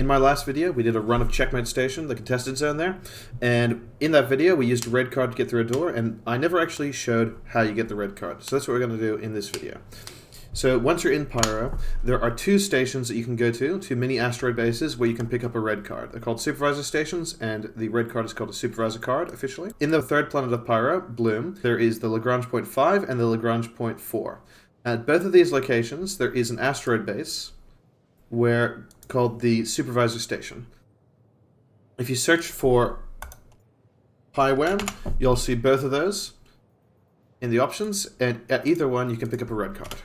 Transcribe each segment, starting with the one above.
In my last video, we did a run of Checkmate Station, the contested zone there, and in that video, we used a red card to get through a door, and I never actually showed how you get the red card. So that's what we're going to do in this video. So once you're in Pyro, there are two stations that you can go to, two mini asteroid bases where you can pick up a red card. They're called supervisor stations, and the red card is called a supervisor card officially. In the third planet of Pyro, Bloom, there is the Lagrange point 5 and the Lagrange point 4. At both of these locations, there is an asteroid base called the supervisor station. If you search for PyWAM, you'll see both of those in the options, and at either one, you can pick up a red card.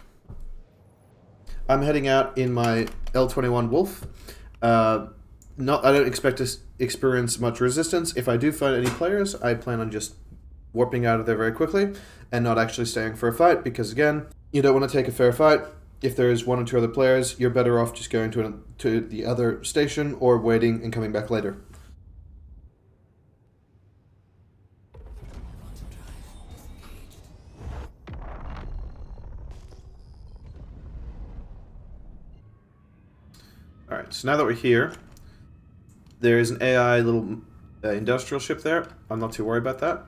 I'm heading out in my L21 Wolf. I don't expect to experience much resistance. If I do find any players, I plan on just warping out of there very quickly and not actually staying for a fight, because again, you don't want to take a fair fight. If there is one or two other players, you're better off just going to the other station or waiting and coming back later. Alright, so now that we're here, there is an AI little industrial ship there. I'm not too worried about that.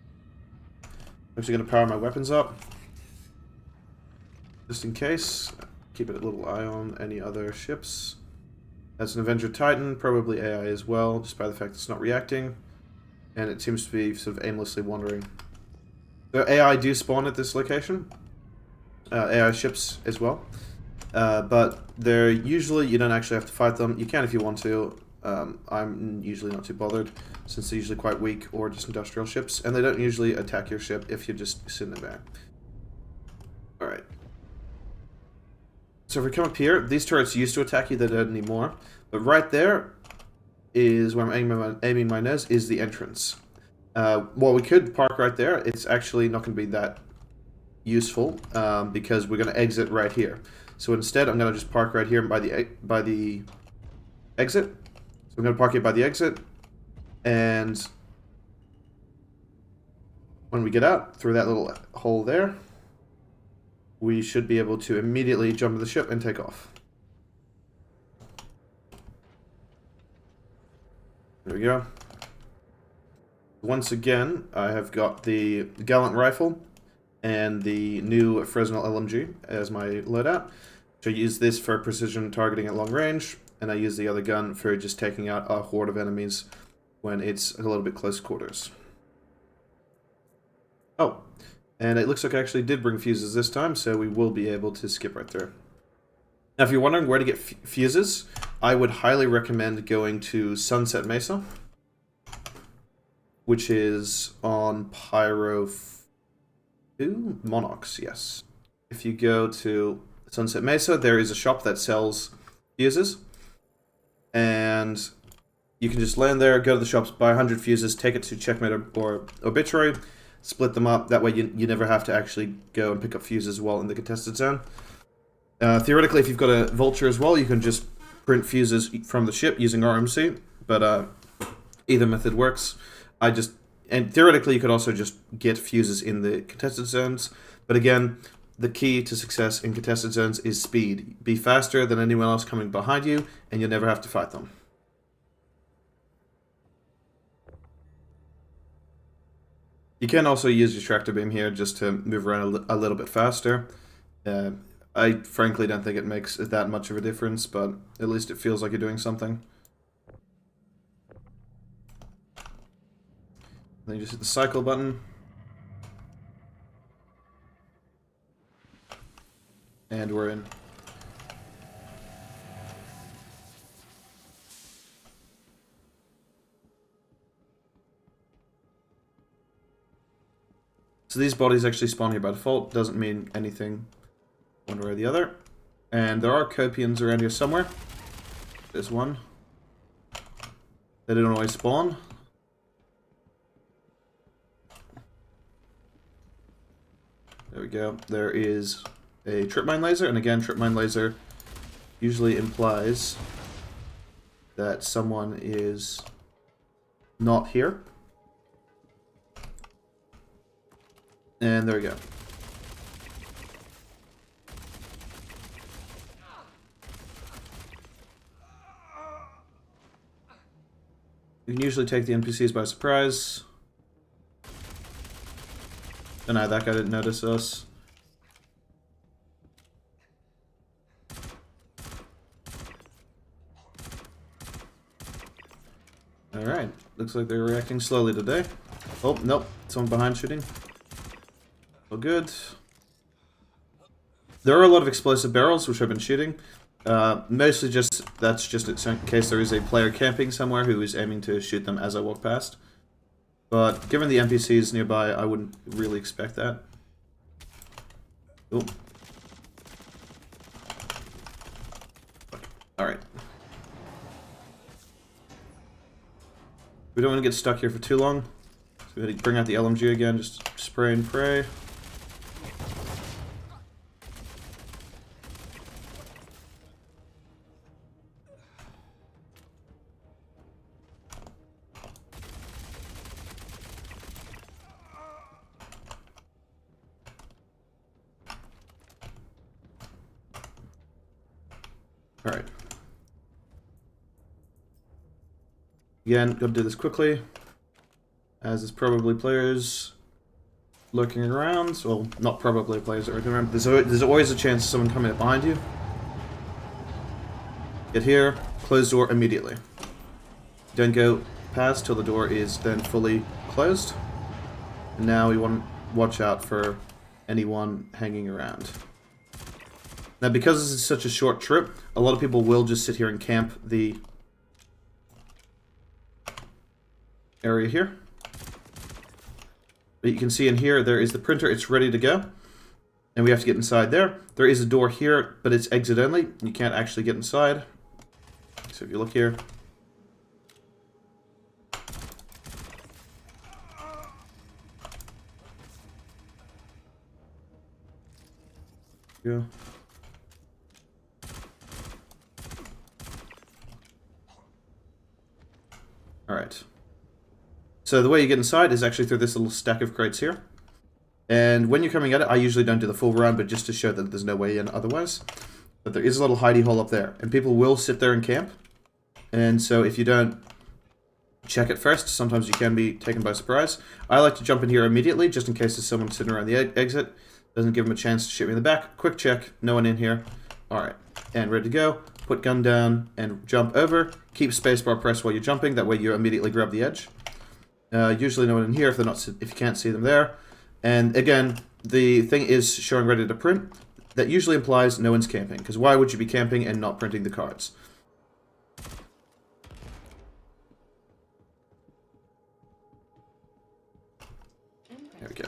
I'm actually going to power my weapons up, just in case. Keep a little eye on any other ships. That's an Avenger Titan, probably AI as well, just by the fact it's not reacting. And it seems to be sort of aimlessly wandering. The AI do spawn at this location. AI ships as well. But they're usually, you don't actually have to fight them. You can if you want to. I'm usually not too bothered, since they're usually quite weak or just industrial ships. And they don't usually attack your ship if you're just sitting there. Alright. So if we come up here, these turrets used to attack you, they don't anymore. But right there is where I'm aiming my nose, is the entrance. Well, we could park right there. It's actually not going to be that useful, because we're going to exit right here. So instead, I'm going to just park right here by the exit. So I'm going to park it by the exit, and when we get out through that little hole there, we should be able to immediately jump to the ship and take off. There we go. Once again, I have got the Gallant Rifle and the new Fresnel LMG as my loadout. So I use this for precision targeting at long range, and I use the other gun for just taking out a horde of enemies when it's a little bit close quarters. Oh, and it looks like I actually did bring fuses this time, so we will be able to skip right through. Now, if you're wondering where to get fuses, I would highly recommend going to Sunset Mesa, which is on Pyro 2? Monarchs, yes. If you go to Sunset Mesa, there is a shop that sells fuses, and you can just land there, go to the shops, buy 100 fuses, take it to Checkmate or Obituary, split them up. That way you never have to actually go and pick up fuses while in the contested zone. Theoretically, if you've got a Vulture as well, you can just print fuses from the ship using RMC, but either method works. And theoretically, you could also just get fuses in the contested zones. But again, the key to success in contested zones is speed. Be faster than anyone else coming behind you, and you'll never have to fight them. You can also use your tractor beam here just to move around a little bit faster. I frankly don't think it makes that much of a difference, but at least it feels like you're doing something. Then you just hit the cycle button. And we're in. So these bodies actually spawn here by default. Doesn't mean anything one way or the other. And there are Copians around here somewhere. There's one. They don't always spawn. There we go. There is a trip mine laser, and again, trip mine laser usually implies that someone is not here. And there we go. You can usually take the NPCs by surprise. Oh no, that guy didn't notice us. Alright, looks like they're reacting slowly today. Oh, nope, someone behind shooting. Oh, good. There are a lot of explosive barrels, which I've been shooting. Mostly that's just in case there is a player camping somewhere who is aiming to shoot them as I walk past. But given the NPCs nearby, I wouldn't really expect that. Oh. Alright. We don't want to get stuck here for too long. So we gotta bring out the LMG again, just spray and pray. Alright. Again, gotta do this quickly, as there's probably players lurking around. Well, not probably players lurking around, but there's always a chance of someone coming up behind you. Get here, close door immediately. Don't go past till the door is then fully closed. And now we want to watch out for anyone hanging around. Now, because this is such a short trip, a lot of people will just sit here and camp the area here. But you can see in here, there is the printer, it's ready to go. And we have to get inside there. There is a door here, but it's exit only. You can't actually get inside. So if you look here. Yeah. Alright. So the way you get inside is actually through this little stack of crates here. And when you're coming at it, I usually don't do the full run, but just to show that there's no way in otherwise. But there is a little hidey hole up there. And people will sit there and camp. And so if you don't check it first, sometimes you can be taken by surprise. I like to jump in here immediately, just in case there's someone sitting around the exit. Doesn't give them a chance to shoot me in the back. Quick check, no one in here. Alright, and ready to go. Put gun down and jump over. Keep spacebar pressed while you're jumping, that way you immediately grab the edge. Usually no one in here if you can't see them there. And again, the thing is showing ready to print. That usually implies no one's camping, because why would you be camping and not printing the cards? There we go.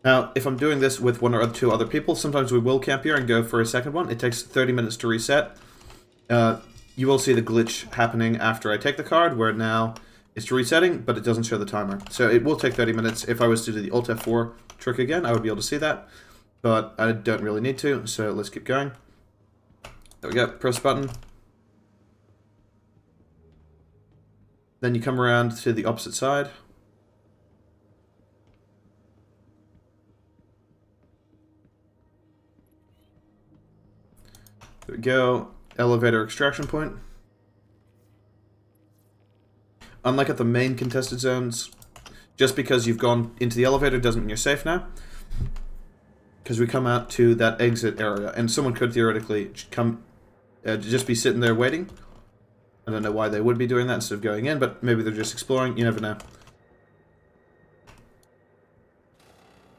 Now, if I'm doing this with one or two other people, sometimes we will camp here and go for a second one. It takes 30 minutes to reset. You will see the glitch happening after I take the card, where now it's resetting, but it doesn't show the timer. So it will take 30 minutes. If I was to do the Alt F4 trick again, I would be able to see that. But I don't really need to, so let's keep going. There we go, press button. Then you come around to the opposite side. There we go. Elevator extraction point. Unlike at the main contested zones, just because you've gone into the elevator doesn't mean you're safe now. Because we come out to that exit area, and someone could theoretically come, just be sitting there waiting. I don't know why they would be doing that instead of going in, but maybe they're just exploring. You never know.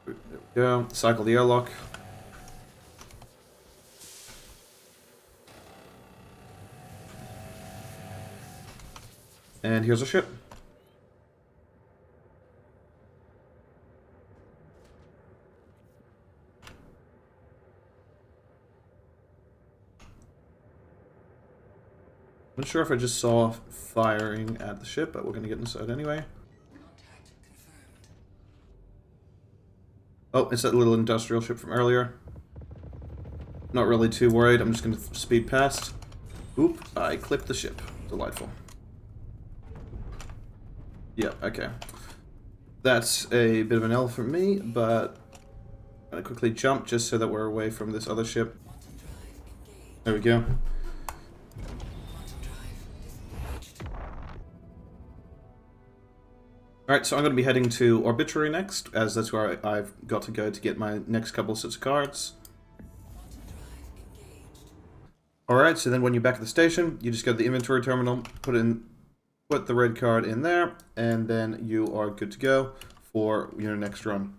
There we go. Cycle the airlock. And here's our ship. I'm not sure if I just saw firing at the ship, but we're going to get inside anyway. Oh, it's that little industrial ship from earlier. Not really too worried. I'm just going to speed past. Oop, I clipped the ship. Delightful. Yeah, okay. That's a bit of an L for me, but I'm going to quickly jump just so that we're away from this other ship. There we go. Alright, so I'm going to be heading to Arbitrary next, as that's where I've got to go to get my next couple of sets of cards. Alright, so then when you're back at the station, you just go to the inventory terminal, put the red card in there, and then you are good to go for your next run.